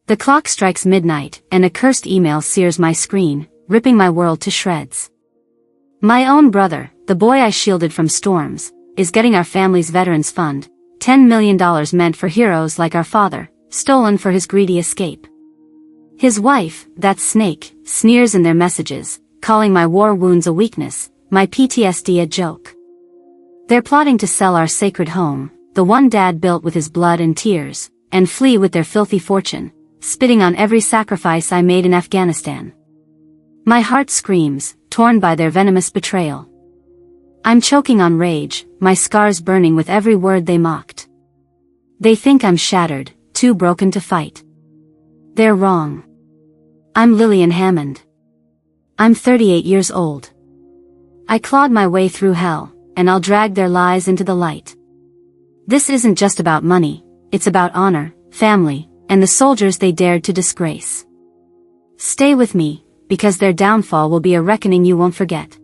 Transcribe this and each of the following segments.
The clock strikes midnight, and a cursed email sears my screen, ripping my world to shreds. My own brother, the boy I shielded from storms, is getting our family's veterans fund, $10 million meant for heroes like our father, stolen for his greedy escape. His wife, that snake, sneers in their messages, calling my war wounds a weakness, my PTSD a joke. They're plotting to sell our sacred home, the one Dad built with his blood and tears, and flee with their filthy fortune, spitting on every sacrifice I made in Afghanistan. My heart screams, torn by their venomous betrayal. I'm choking on rage, my scars burning with every word they mocked. They think I'm shattered, too broken to fight. They're wrong. I'm Lillian Hammond. I'm 38 years old. I clawed my way through hell, and I'll drag their lies into the light. This isn't just about money, it's about honor, family, and the soldiers they dared to disgrace. Stay with me, because their downfall will be a reckoning you won't forget.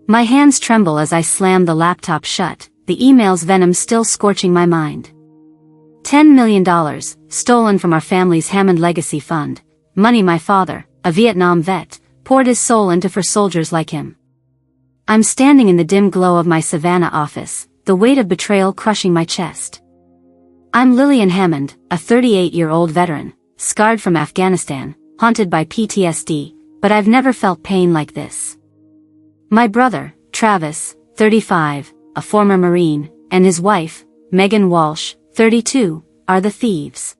My hands tremble as I slam the laptop shut, the email's venom still scorching my mind. $10 million, stolen from our family's Hammond Legacy Fund, money my father, a Vietnam vet, poured his soul into for soldiers like him. I'm standing in the dim glow of my Savannah office, the weight of betrayal crushing my chest. I'm Lillian Hammond, a 38-year-old veteran, scarred from Afghanistan, haunted by PTSD, but I've never felt pain like this. My brother, Travis, 35, a former Marine, and his wife, Megan Walsh, 32, are the thieves.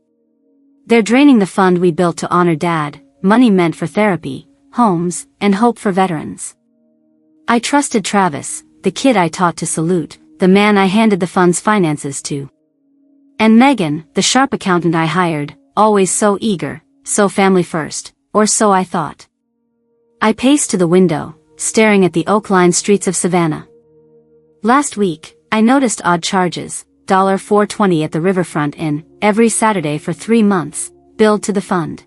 They're draining the fund we built to honor Dad, money meant for therapy, homes, and hope for veterans. I trusted Travis, the kid I taught to salute, the man I handed the fund's finances to. And Megan, the sharp accountant I hired, always so eager, so family first, or so I thought. I paced to the window, staring at the oak-lined streets of Savannah. Last week, I noticed odd charges, $4.20 at the Riverfront Inn, every Saturday for 3 months, billed to the fund.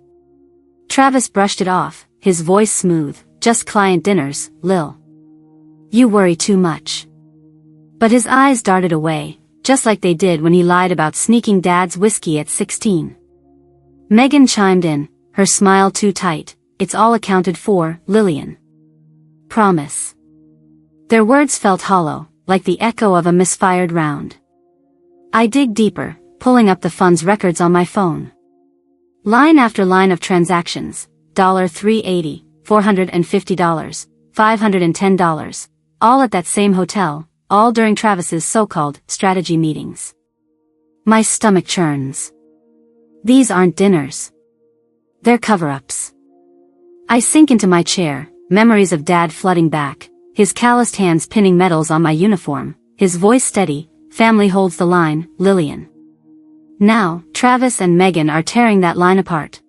Travis brushed it off, his voice smooth, just client dinners, Lil. You worry too much. But his eyes darted away, just like they did when he lied about sneaking Dad's whiskey at 16. Megan chimed in, her smile too tight, it's all accounted for, Lillian. Promise. Their words felt hollow, like the echo of a misfired round. I dig deeper, pulling up the fund's records on my phone. Line after line of transactions, $380, $450, $510, all at that same hotel, all during Travis's so-called strategy meetings. My stomach churns. These aren't dinners. They're cover-ups. I sink into my chair, memories of Dad flooding back, his calloused hands pinning medals on my uniform, his voice steady, family holds the line, Lillian. Now, Travis and Megan are tearing that line apart.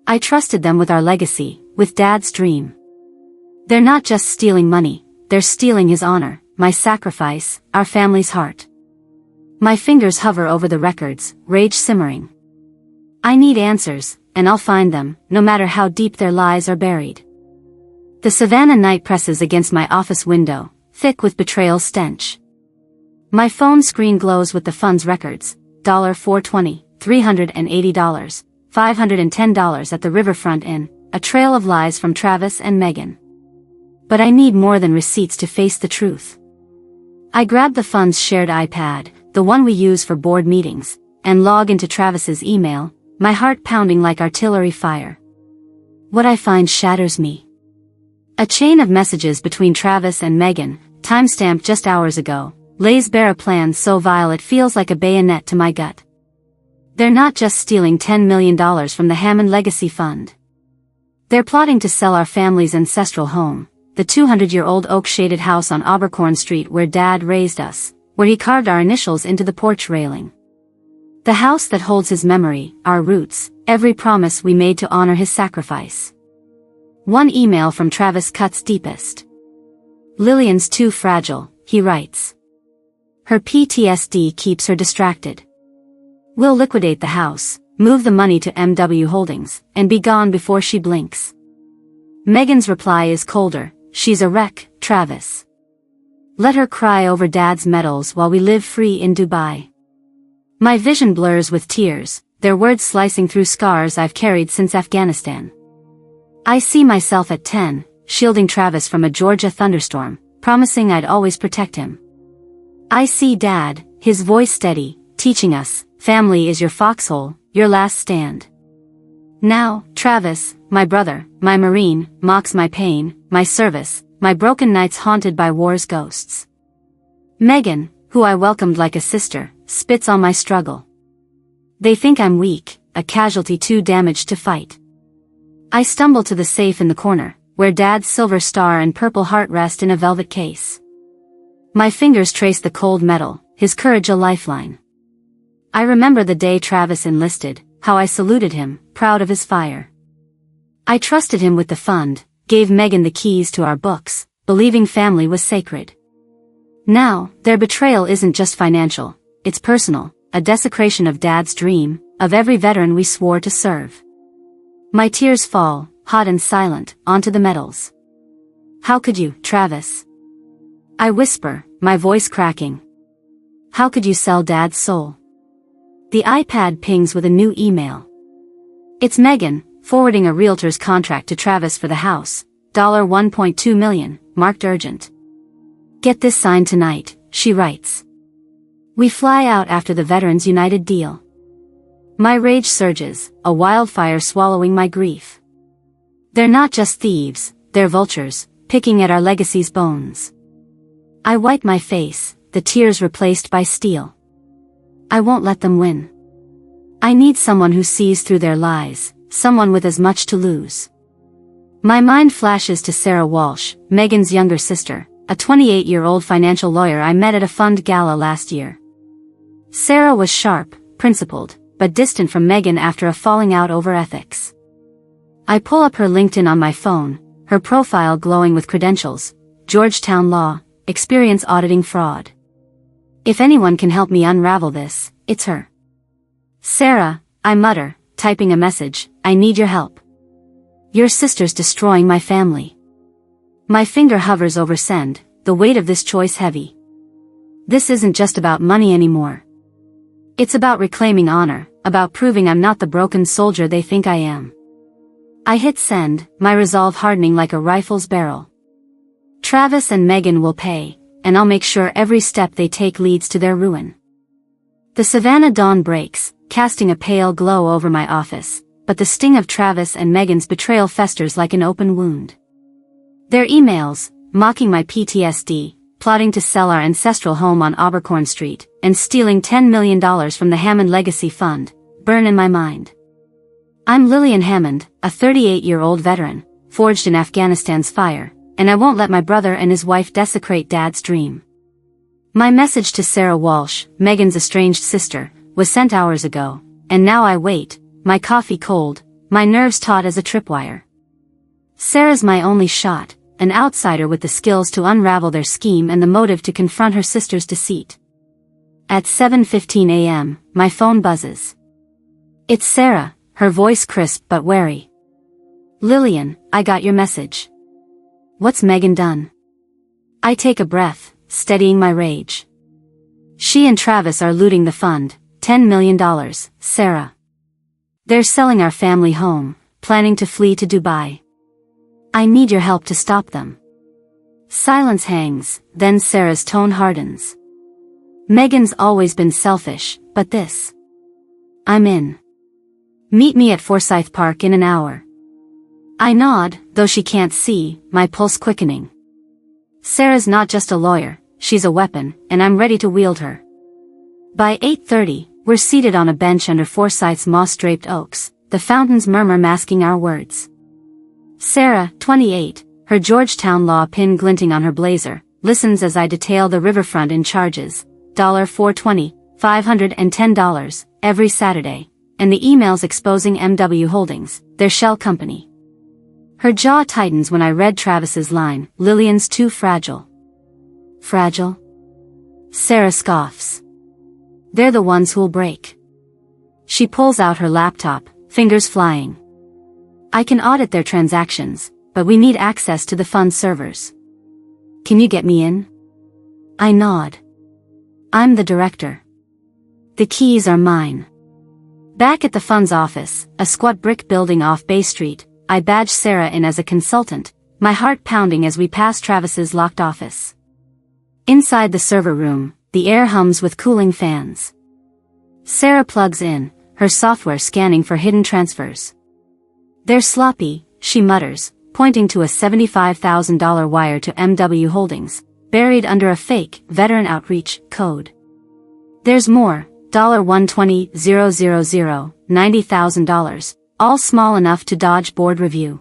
I trusted them with our legacy, with Dad's dream. They're not just stealing money, they're stealing his honor, my sacrifice, our family's heart. My fingers hover over the records, rage simmering. I need answers, and I'll find them, no matter how deep their lies are buried. The Savannah night presses against my office window, thick with betrayal stench. My phone screen glows with the fund's records, $420, $380, $510 at the Riverfront Inn, a trail of lies from Travis and Megan. But I need more than receipts to face the truth. I grab the fund's shared iPad, the one we use for board meetings, and log into Travis's email, my heart pounding like artillery fire. What I find shatters me. A chain of messages between Travis and Megan, timestamped just hours ago, lays bare a plan so vile it feels like a bayonet to my gut. They're not just stealing $10 million from the Hammond Legacy Fund. They're plotting to sell our family's ancestral home, the 200-year-old oak-shaded house on Abercorn Street where Dad raised us, where he carved our initials into the porch railing. The house that holds his memory, our roots, every promise we made to honor his sacrifice. One email from Travis cuts deepest. Lillian's too fragile, he writes. Her PTSD keeps her distracted. We'll liquidate the house, move the money to MW Holdings, and be gone before she blinks. Megan's reply is colder, she's a wreck, Travis. Let her cry over Dad's medals while we live free in Dubai. My vision blurs with tears, their words slicing through scars I've carried since Afghanistan. I see myself at 10, shielding Travis from a Georgia thunderstorm, promising I'd always protect him. I see Dad, his voice steady, teaching us, family is your foxhole, your last stand. Now, Travis, my brother, my Marine, mocks my pain, my service, my broken nights haunted by war's ghosts. Megan, who I welcomed like a sister, spits on my struggle. They think I'm weak, a casualty too damaged to fight. I stumble to the safe in the corner, where Dad's silver star and purple heart rest in a velvet case. My fingers trace the cold metal, his courage a lifeline. I remember the day Travis enlisted, how I saluted him, proud of his fire. I trusted him with the fund, gave Megan the keys to our books, believing family was sacred. Now, their betrayal isn't just financial, it's personal, a desecration of Dad's dream, of every veteran we swore to serve. My tears fall, hot and silent, onto the metals. How could you, Travis? I whisper, my voice cracking. How could you sell Dad's soul? The iPad pings with a new email. It's Megan, forwarding a realtor's contract to Travis for the house, $1.2 million, marked urgent. Get this signed tonight, she writes. We fly out after the Veterans United deal. My rage surges, a wildfire swallowing my grief. They're not just thieves, they're vultures, picking at our legacy's bones. I wipe my face, the tears replaced by steel. I won't let them win. I need someone who sees through their lies, someone with as much to lose. My mind flashes to Sarah Walsh, Megan's younger sister, a 28-year-old financial lawyer I met at a fund gala last year. Sarah was sharp, principled, but distant from Megan after a falling out over ethics. I pull up her LinkedIn on my phone, her profile glowing with credentials, Georgetown Law, experience auditing fraud. If anyone can help me unravel this, it's her. Sarah, I mutter, typing a message, I need your help. Your sister's destroying my family. My finger hovers over send, the weight of this choice heavy. This isn't just about money anymore. It's about reclaiming honor, about proving I'm not the broken soldier they think I am. I hit send, my resolve hardening like a rifle's barrel. Travis and Megan will pay, and I'll make sure every step they take leads to their ruin. The Savannah dawn breaks, casting a pale glow over my office, but the sting of Travis and Megan's betrayal festers like an open wound. Their emails, mocking my PTSD, plotting to sell our ancestral home on Abercorn Street, and stealing $10 million from the Hammond Legacy Fund, burn in my mind. I'm Lillian Hammond, a 38-year-old veteran, forged in Afghanistan's fire, and I won't let my brother and his wife desecrate Dad's dream. My message to Sarah Walsh, Megan's estranged sister, was sent hours ago, and now I wait, my coffee cold, my nerves taut as a tripwire. Sarah's my only shot, an outsider with the skills to unravel their scheme and the motive to confront her sister's deceit. At 7:15 a.m., my phone buzzes. It's Sarah, her voice crisp but wary. Lillian, I got your message. What's Megan done? I take a breath, steadying my rage. She and Travis are looting the fund, $10 million, Sarah. They're selling our family home, planning to flee to Dubai. I need your help to stop them. Silence hangs, then Sarah's tone hardens. Megan's always been selfish, but this. I'm in. Meet me at Forsyth Park in an hour. I nod, though she can't see, my pulse quickening. Sarah's not just a lawyer, she's a weapon, and I'm ready to wield her. By 8:30, we're seated on a bench under Forsyth's moss-draped oaks, the fountain's murmur masking our words. Sarah, 28, her Georgetown Law pin glinting on her blazer, listens as I detail the riverfront in charges, $420, $510, every Saturday, and the emails exposing MW Holdings, their shell company. Her jaw tightens when I read Travis's line, Lillian's too fragile. Fragile? Sarah scoffs. They're the ones who'll break. She pulls out her laptop, fingers flying. I can audit their transactions, but we need access to the fund servers. Can you get me in? I nod. I'm the director. The keys are mine. Back at the fund's office, a squat brick building off Bay Street, I badge Sarah in as a consultant, my heart pounding as we pass Travis's locked office. Inside the server room, the air hums with cooling fans. Sarah plugs in, her software scanning for hidden transfers. "They're sloppy," she mutters, pointing to a $75,000 wire to MW Holdings, buried under a fake veteran outreach code. "There's more, $120,000, $90,000, all small enough to dodge board review."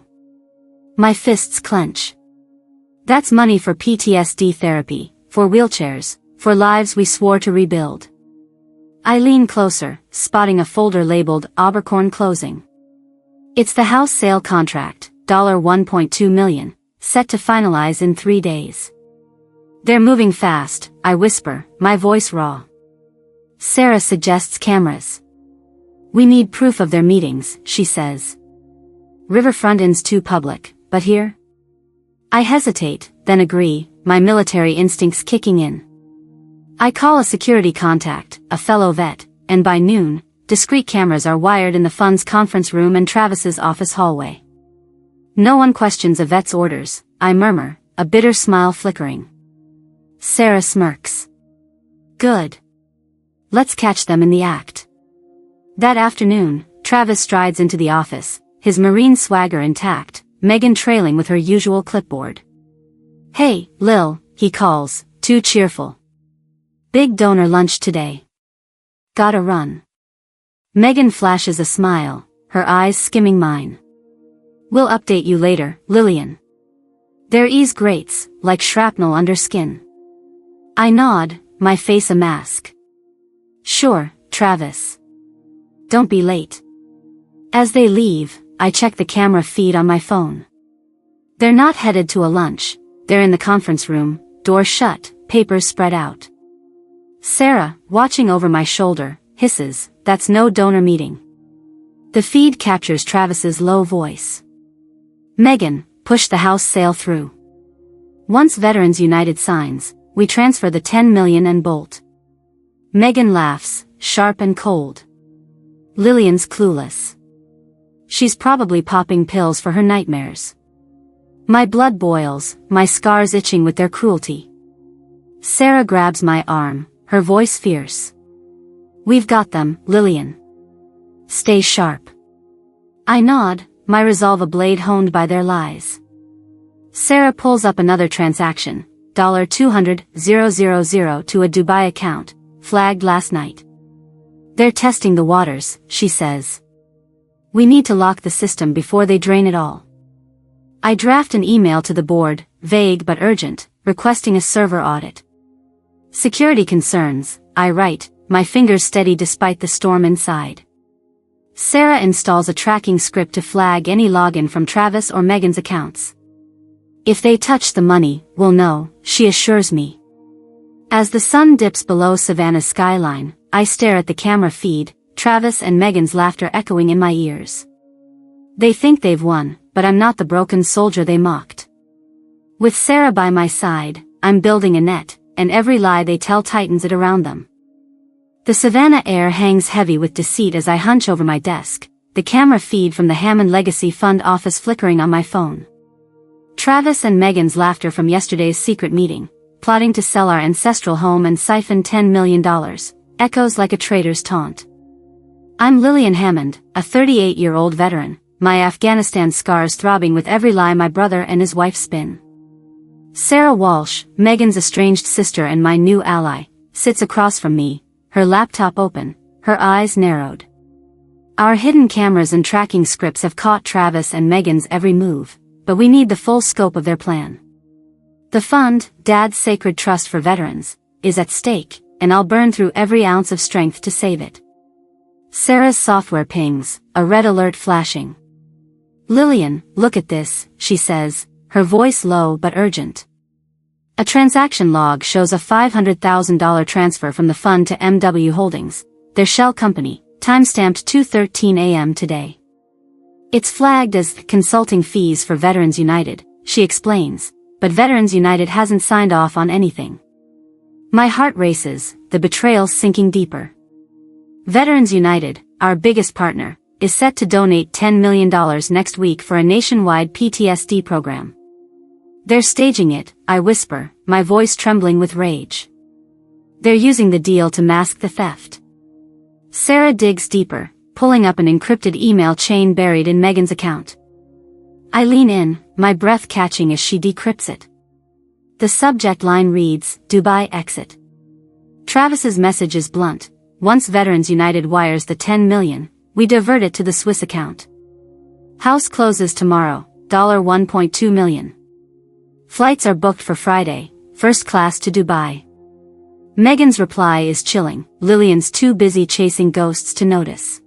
My fists clench. That's money for PTSD therapy, for wheelchairs, for lives we swore to rebuild. I lean closer, spotting a folder labeled Abercorn Closing. It's the house sale contract, $1.2 million, set to finalize in 3 days. "They're moving fast," I whisper, my voice raw. Sarah suggests cameras. "We need proof of their meetings," she says. "Riverfront Inn's too public, but here?" I hesitate, then agree, my military instincts kicking in. I call a security contact, a fellow vet, and by noon, discrete cameras are wired in the fund's conference room and Travis's office hallway. No one questions a vet's orders, I murmur, a bitter smile flickering. Sarah smirks. "Good. Let's catch them in the act." That afternoon, Travis strides into the office, his Marine swagger intact, Megan trailing with her usual clipboard. "Hey, Lil," he calls, too cheerful. "Big donor lunch today. Gotta run." Megan flashes a smile, her eyes skimming mine. "We'll update you later, Lillian." Their ease grates, like shrapnel under skin. I nod, my face a mask. "Sure, Travis. Don't be late." As they leave, I check the camera feed on my phone. They're not headed to a lunch, they're in the conference room, doors shut, papers spread out. Sarah, watching over my shoulder, hisses, "That's no donor meeting." The feed captures Travis's low voice. "Megan, push the house sale through. Once Veterans United signs, we transfer the $10 million and bolt." Megan laughs, sharp and cold. Lillian's clueless. She's probably popping pills for her nightmares. My blood boils, my scars itching with their cruelty. Sarah grabs my arm, her voice fierce. "We've got them, Lillian. Stay sharp." I nod, my resolve a blade honed by their lies. Sarah pulls up another transaction, $200,000 to a Dubai account, flagged last night. "They're testing the waters," she says. "We need to lock the system before they drain it all." I draft an email to the board, vague but urgent, requesting a server audit. "Security concerns," I write, my fingers steady despite the storm inside. Sarah installs a tracking script to flag any login from Travis or Megan's accounts. "If they touch the money, we'll know," she assures me. As the sun dips below Savannah's skyline, I stare at the camera feed, Travis and Megan's laughter echoing in my ears. They think they've won, but I'm not the broken soldier they mocked. With Sarah by my side, I'm building a net, and every lie they tell tightens it around them. The Savannah air hangs heavy with deceit as I hunch over my desk, the camera feed from the Hammond Legacy Fund office flickering on my phone. Travis and Megan's laughter from yesterday's secret meeting, plotting to sell our ancestral home and siphon $10 million, echoes like a traitor's taunt. I'm Lillian Hammond, a 38-year-old veteran, my Afghanistan scars throbbing with every lie my brother and his wife spin. Sarah Walsh, Megan's estranged sister and my new ally, sits across from me, her laptop open, her eyes narrowed. Our hidden cameras and tracking scripts have caught Travis and Megan's every move, but we need the full scope of their plan. The fund, Dad's sacred trust for veterans, is at stake, and I'll burn through every ounce of strength to save it. Sarah's software pings, a red alert flashing. "Lillian, look at this," she says, her voice low but urgent. A transaction log shows a $500,000 transfer from the fund to MW Holdings, their shell company, timestamped 2:13 a.m. today. It's flagged as consulting fees for Veterans United, she explains, but Veterans United hasn't signed off on anything. My heart races, the betrayal sinking deeper. Veterans United, our biggest partner, is set to donate $10 million next week for a nationwide PTSD program. They're staging it, I whisper, my voice trembling with rage. They're using the deal to mask the theft. Sarah digs deeper, pulling up an encrypted email chain buried in Megan's account. I lean in, my breath catching as she decrypts it. The subject line reads, Dubai exit. Travis's message is blunt. Once Veterans United wires the $10 million, we divert it to the Swiss account. House closes tomorrow, $1.2 million. Flights are booked for Friday, first class to Dubai. Megan's reply is chilling. Lillian's too busy chasing ghosts to notice.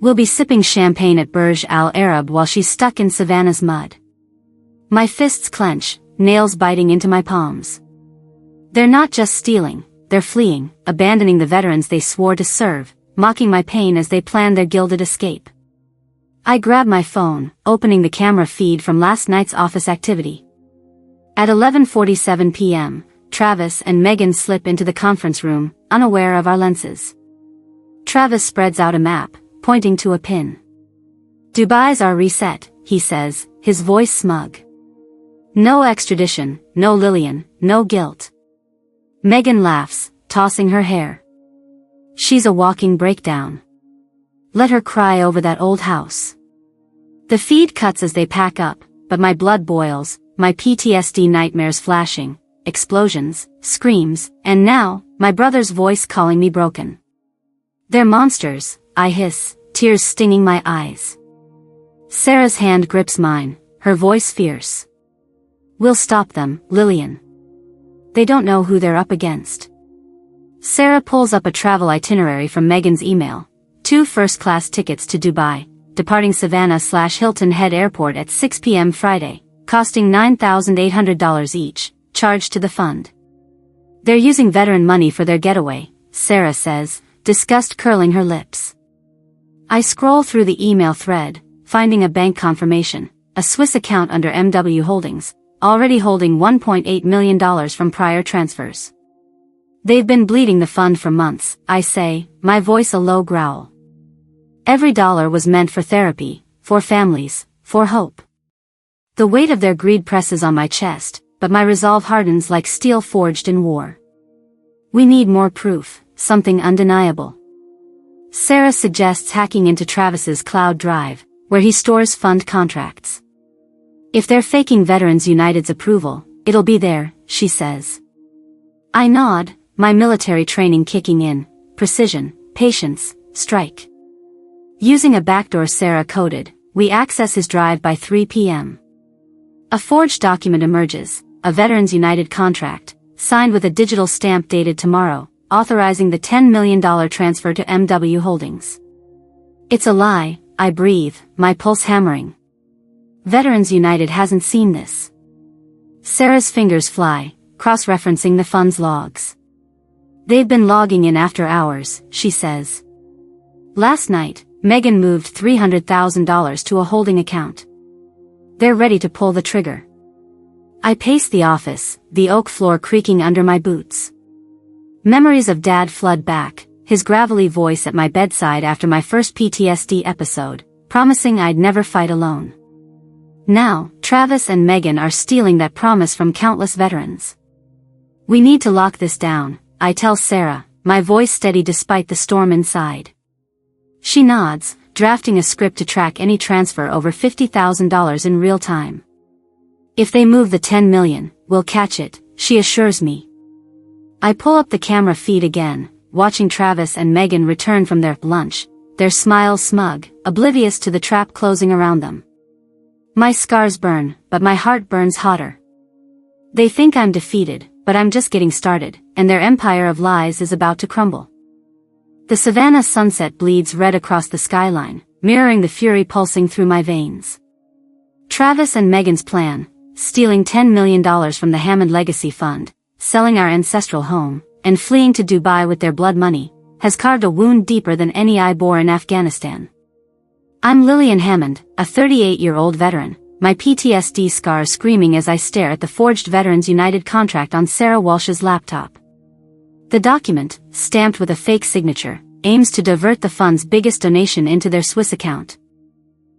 We'll be sipping champagne at Burj Al Arab while she's stuck in Savannah's mud. My fists clench, nails biting into my palms. They're not just stealing, they're fleeing, abandoning the veterans they swore to serve, mocking my pain as they plan their gilded escape. I grab my phone, opening the camera feed from last night's office activity. At 11:47 p.m., Travis and Megan slip into the conference room, unaware of our lenses. Travis spreads out a map, pointing to a pin. Dubai's our reset, he says, his voice smug. No extradition, no Lillian, no guilt. Megan laughs, tossing her hair. She's a walking breakdown. Let her cry over that old house. The feed cuts as they pack up, but my blood boils, my PTSD nightmares flashing, explosions, screams, and now, my brother's voice calling me broken. They're monsters, I hiss, tears stinging my eyes. Sarah's hand grips mine, her voice fierce. We'll stop them, Lillian. They don't know who they're up against. Sarah pulls up a travel itinerary from Megan's email. 2 first-class tickets to Dubai, departing Savannah/Hilton Head Airport at 6 p.m. Friday, costing $9,800 each, charged to the fund. They're using veteran money for their getaway, Sarah says, disgust curling her lips. I scroll through the email thread, finding a bank confirmation, a Swiss account under MW Holdings, already holding $1.8 million from prior transfers. They've been bleeding the fund for months, I say, my voice a low growl. Every dollar was meant for therapy, for families, for hope. The weight of their greed presses on my chest, but my resolve hardens like steel forged in war. We need more proof, something undeniable. Sarah suggests hacking into Travis's cloud drive, where he stores fund contracts. If they're faking Veterans United's approval, it'll be there, she says. I nod, my military training kicking in, precision, patience, strike. Using a backdoor Sarah coded, we access his drive by 3 p.m. A forged document emerges, a Veterans United contract, signed with a digital stamp dated tomorrow, authorizing the $10 million transfer to MW Holdings. It's a lie, I breathe, my pulse hammering. Veterans United hasn't seen this. Sarah's fingers fly, cross-referencing the fund's logs. They've been logging in after hours, she says. Last night, Megan moved $300,000 to a holding account. They're ready to pull the trigger. I pace the office, the oak floor creaking under my boots. Memories of Dad flood back, his gravelly voice at my bedside after my first PTSD episode, promising I'd never fight alone. Now, Travis and Megan are stealing that promise from countless veterans. We need to lock this down, I tell Sarah, my voice steady despite the storm inside. She nods, drafting a script to track any transfer over $50,000 in real time. If they move the $10 million, we'll catch it, she assures me. I pull up the camera feed again, watching Travis and Megan return from their lunch, their smiles smug, oblivious to the trap closing around them. My scars burn, but my heart burns hotter. They think I'm defeated, but I'm just getting started, and their empire of lies is about to crumble. The Savannah sunset bleeds red across the skyline, mirroring the fury pulsing through my veins. Travis and Megan's plan, stealing $10 million from the Hammond Legacy Fund, selling our ancestral home, and fleeing to Dubai with their blood money, has carved a wound deeper than any I bore in Afghanistan. I'm Lillian Hammond, a 38-year-old veteran, my PTSD scars screaming as I stare at the forged Veterans United contract on Sarah Walsh's laptop. The document, stamped with a fake signature, aims to divert the fund's biggest donation into their Swiss account.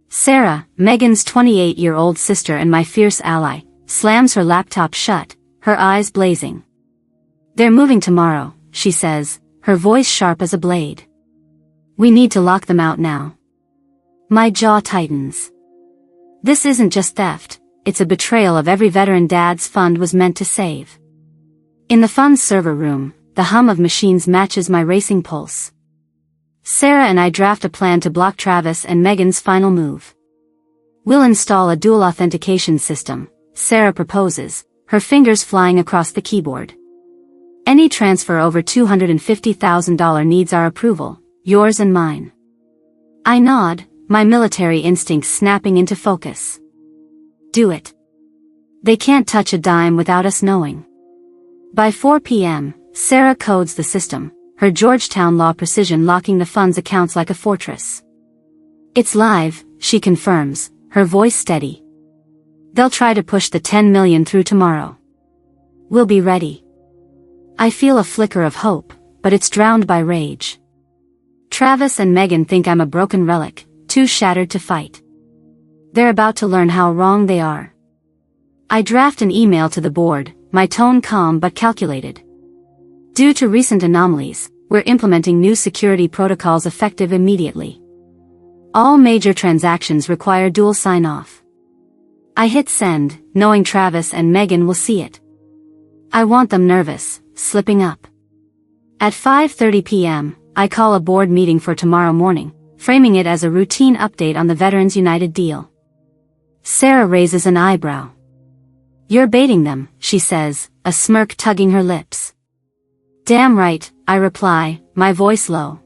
Sarah, Megan's 28-year-old sister and my fierce ally, slams her laptop shut, her eyes blazing. "They're moving tomorrow," she says, her voice sharp as a blade. "We need to lock them out now." My jaw tightens. This isn't just theft, it's a betrayal of every veteran Dad's fund was meant to save. In the fund's server room, the hum of machines matches my racing pulse. Sarah and I draft a plan to block Travis and Megan's final move. "We'll install a dual authentication system," Sarah proposes, her fingers flying across the keyboard. "Any transfer over $250,000 needs our approval, yours and mine." I nod, my military instincts snapping into focus. "Do it. They can't touch a dime without us knowing." By 4 p.m., Sarah codes the system, her Georgetown law precision locking the fund's accounts like a fortress. "It's live," she confirms, her voice steady. "They'll try to push the $10 million through tomorrow. We'll be ready." I feel a flicker of hope, but it's drowned by rage. Travis and Megan think I'm a broken relic, too shattered to fight. They're about to learn how wrong they are. I draft an email to the board, my tone calm but calculated. "Due to recent anomalies, we're implementing new security protocols effective immediately. All major transactions require dual sign-off." I hit send, knowing Travis and Megan will see it. I want them nervous, slipping up. At 5:30 p.m., I call a board meeting for tomorrow morning, framing it as a routine update on the Veterans United deal. Sarah raises an eyebrow. "You're baiting them," she says, a smirk tugging her lips. "Damn right," I reply, my voice low.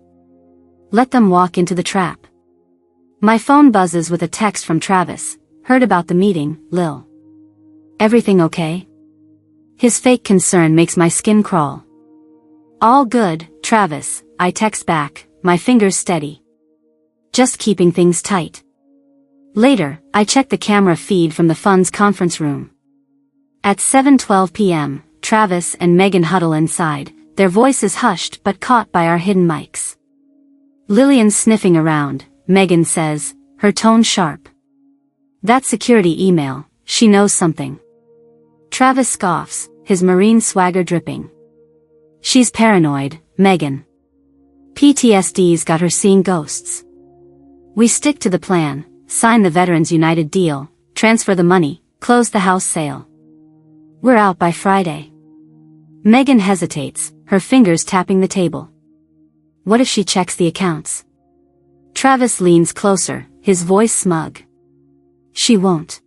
"Let them walk into the trap." My phone buzzes with a text from Travis. "Heard about the meeting, Lil. Everything okay?" His fake concern makes my skin crawl. "All good, Travis," I text back, my fingers steady. "Just keeping things tight." Later, I check the camera feed from the fund's conference room. At 7:12 p.m., Travis and Megan huddle inside, their voices hushed but caught by our hidden mics. "Lillian's sniffing around," Megan says, her tone sharp. "That security email, she knows something." Travis scoffs, his Marine swagger dripping. "She's paranoid, Megan. PTSD's got her seeing ghosts." We stick to the plan, sign the Veterans United deal, transfer the money, close the house sale. We're out by Friday. Megan hesitates, her fingers tapping the table. What if she checks the accounts? Travis leans closer, his voice smug. She won't.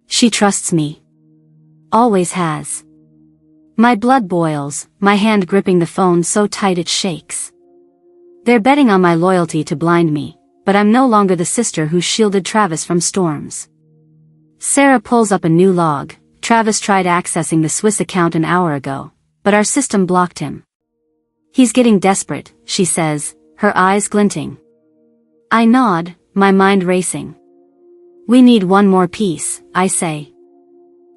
She trusts me. Always has. My blood boils, my hand gripping the phone so tight it shakes. They're betting on my loyalty to blind me, but I'm no longer the sister who shielded Travis from storms. Sarah pulls up a new log. Travis tried accessing the Swiss account an hour ago, but our system blocked him. He's getting desperate, she says, her eyes glinting. I nod, my mind racing. We need one more piece, I say.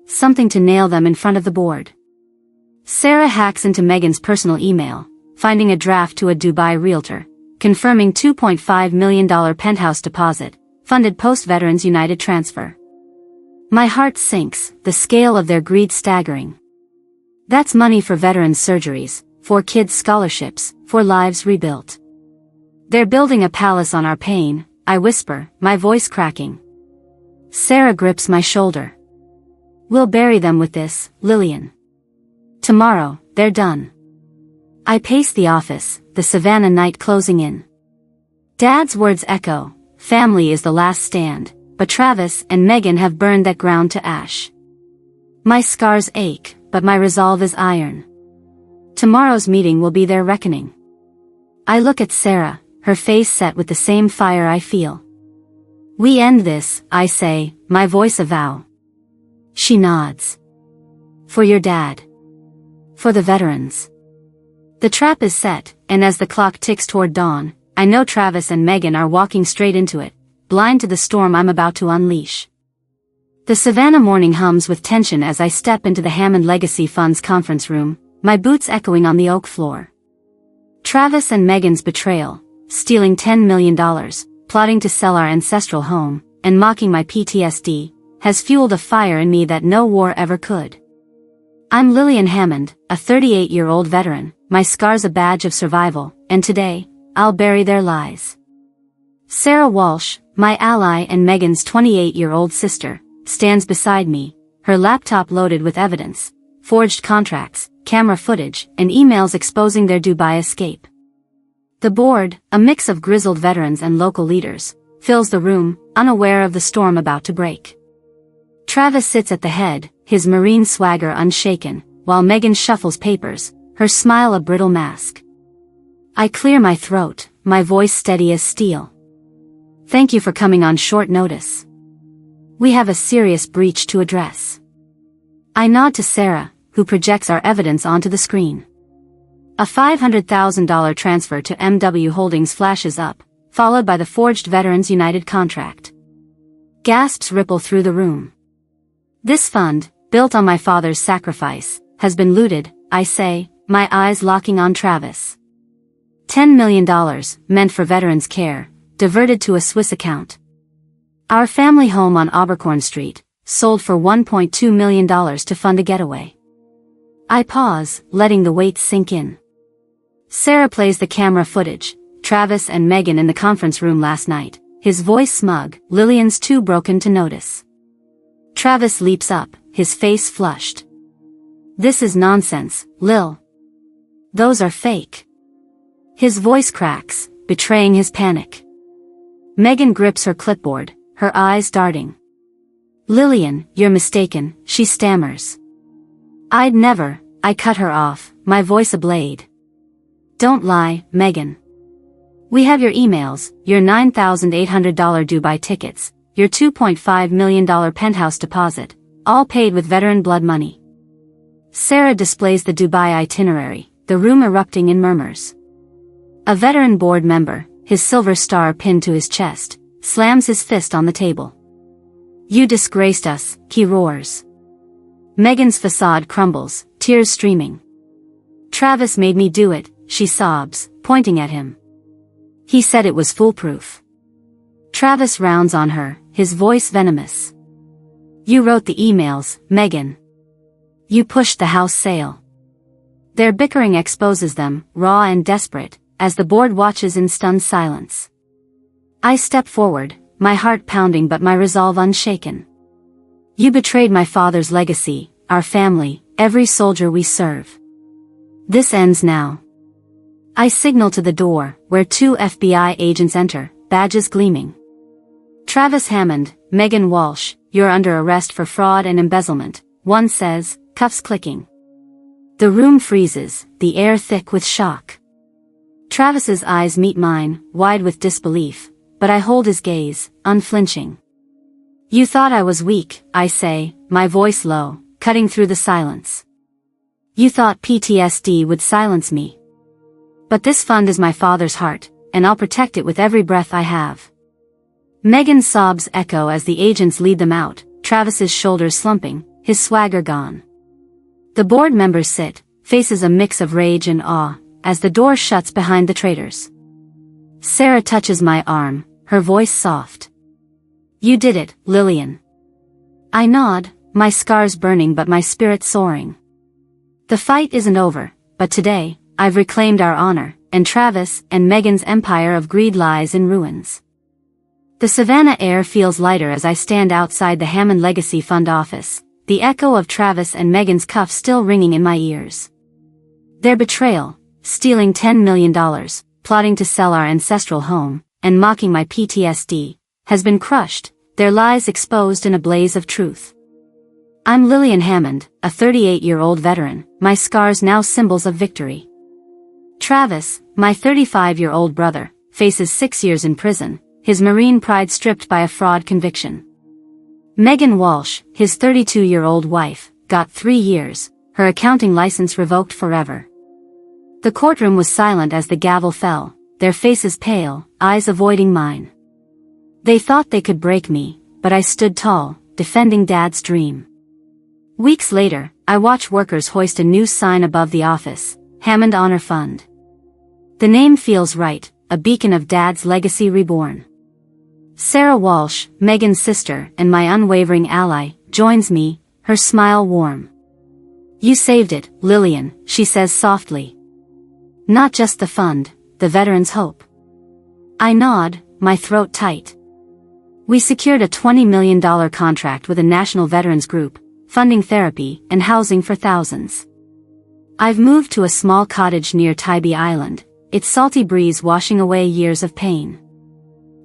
Something to nail them in front of the board. Sarah hacks into Megan's personal email, finding a draft to a Dubai realtor, confirming $2.5 million penthouse deposit, funded post-Veterans United transfer. My heart sinks, the scale of their greed staggering. That's money for veterans' surgeries, for kids' scholarships, for lives rebuilt. They're building a palace on our pain, I whisper, my voice cracking. Sarah grips my shoulder. We'll bury them with this, Lillian. Tomorrow, they're done. I pace the office, the Savannah night closing in. Dad's words echo, family is the last stand, but Travis and Megan have burned that ground to ash. My scars ache, but my resolve is iron. Tomorrow's meeting will be their reckoning. I look at Sarah, her face set with the same fire I feel. We end this, I say, my voice a vow. She nods. For your dad. For the veterans. The trap is set, and as the clock ticks toward dawn, I know Travis and Megan are walking straight into it, blind to the storm I'm about to unleash. The Savannah morning hums with tension as I step into the Hammond Legacy Fund's conference room, my boots echoing on the oak floor. Travis and Megan's betrayal, stealing $10 million, plotting to sell our ancestral home, and mocking my PTSD, has fueled a fire in me that no war ever could. I'm Lillian Hammond, a 38-year-old veteran, my scars a badge of survival, and today, I'll bury their lies. Sarah Walsh, my ally and Megan's 28-year-old sister, stands beside me, her laptop loaded with evidence, forged contracts, camera footage, and emails exposing their Dubai escape. The board, a mix of grizzled veterans and local leaders, fills the room, unaware of the storm about to break. Travis sits at the head, his Marine swagger unshaken, while Megan shuffles papers, her smile a brittle mask. I clear my throat, my voice steady as steel. Thank you for coming on short notice. We have a serious breach to address. I nod to Sarah, who projects our evidence onto the screen. A $500,000 transfer to MW Holdings flashes up, followed by the forged Veterans United contract. Gasps ripple through the room. This fund, built on my father's sacrifice, has been looted, I say, my eyes locking on Travis. $10 million, meant for veterans' care, diverted to a Swiss account. Our family home on Abercorn Street, sold for $1.2 million to fund a getaway. I pause, letting the weight sink in. Sarah plays the camera footage, Travis and Megan in the conference room last night, his voice smug, Lillian's too broken to notice. Travis leaps up, his face flushed. This is nonsense, Lil. Those are fake. His voice cracks, betraying his panic. Megan grips her clipboard, her eyes darting. Lillian, you're mistaken, she stammers. I'd never, I cut her off, my voice a blade. Don't lie, Megan. We have your emails, your $9,800 Dubai tickets, your $2.5 million penthouse deposit, all paid with veteran blood money. Sarah displays the Dubai itinerary, the room erupting in murmurs. A veteran board member, his silver star pinned to his chest, slams his fist on the table. You disgraced us, he roars. Megan's facade crumbles, tears streaming. Travis made me do it, she sobs, pointing at him. He said it was foolproof. Travis rounds on her, his voice venomous. You wrote the emails, Megan. You pushed the house sale. Their bickering exposes them, raw and desperate, as the board watches in stunned silence. I step forward, my heart pounding but my resolve unshaken. You betrayed my father's legacy, our family, every soldier we serve. This ends now. I signal to the door, where two FBI agents enter, badges gleaming. Travis Hammond, Megan Walsh, you're under arrest for fraud and embezzlement, one says, cuffs clicking. The room freezes, the air thick with shock. Travis's eyes meet mine, wide with disbelief, but I hold his gaze, unflinching. You thought I was weak, I say, my voice low, cutting through the silence. You thought PTSD would silence me. But this fund is my father's heart, and I'll protect it with every breath I have. Megan's sobs echo as the agents lead them out, Travis's shoulders slumping, his swagger gone. The board members sit, faces a mix of rage and awe, as the door shuts behind the traitors. Sarah touches my arm, her voice soft. You did it, Lillian. I nod, my scars burning but my spirit soaring. The fight isn't over, but today, I've reclaimed our honor, and Travis and Megan's empire of greed lies in ruins. The savannah air feels lighter as I stand outside the Hammond Legacy Fund office, the echo of Travis and Megan's cuffs still ringing in my ears. Their betrayal, stealing $10 million, plotting to sell our ancestral home, and mocking my PTSD, has been crushed, their lies exposed in a blaze of truth. I'm Lillian Hammond, a 38-year-old veteran, my scars now symbols of victory. Travis, my 35-year-old brother, faces 6 years in prison, his Marine pride stripped by a fraud conviction. Megan Walsh, his 32-year-old wife, got 3 years, her accounting license revoked forever. The courtroom was silent as the gavel fell, their faces pale, eyes avoiding mine. They thought they could break me, but I stood tall, defending Dad's dream. Weeks later, I watch workers hoist a new sign above the office, Hammond Honor Fund. The name feels right, a beacon of Dad's legacy reborn. Sarah Walsh, Megan's sister and my unwavering ally, joins me, her smile warm. You saved it, Lillian, she says softly. Not just the fund, the veterans' hope. I nod, my throat tight. We secured a $20 million contract with a national veterans group, funding therapy and housing for thousands. I've moved to a small cottage near Tybee Island, its salty breeze washing away years of pain.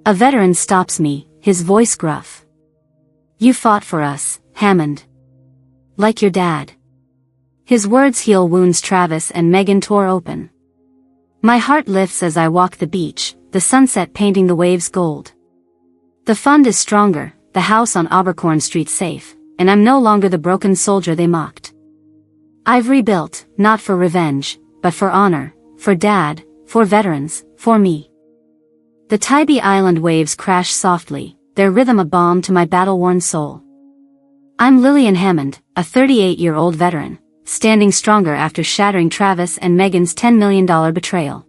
A veteran stops me, his voice gruff. You fought for us, Hammond. Like your dad. His words heal wounds Travis and Megan tore open. My heart lifts as I walk the beach, the sunset painting the waves gold. The fund is stronger, the house on Abercorn Street safe, and I'm no longer the broken soldier they mocked. I've rebuilt, not for revenge, but for honor, for Dad, for veterans, for me. The Tybee Island waves crash softly, their rhythm a balm to my battle-worn soul. I'm Lillian Hammond, a 38-year-old veteran, standing stronger after shattering Travis and Megan's $10 million betrayal.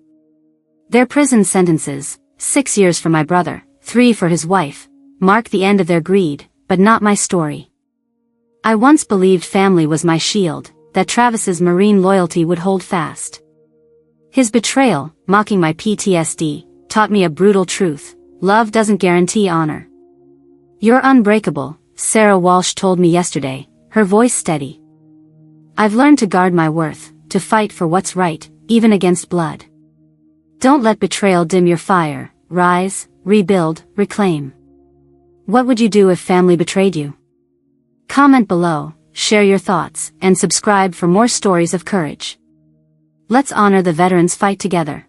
Their prison sentences, 6 years for my brother, 3 for his wife, mark the end of their greed, but not my story. I once believed family was my shield, that Travis's Marine loyalty would hold fast. His betrayal, mocking my PTSD, taught me a brutal truth: love doesn't guarantee honor. You're unbreakable, Sarah Walsh told me yesterday, her voice steady. I've learned to guard my worth, to fight for what's right, even against blood. Don't let betrayal dim your fire, rise, rebuild, reclaim. What would you do if family betrayed you? Comment below, share your thoughts, and subscribe for more stories of courage. Let's honor the veterans' fight together.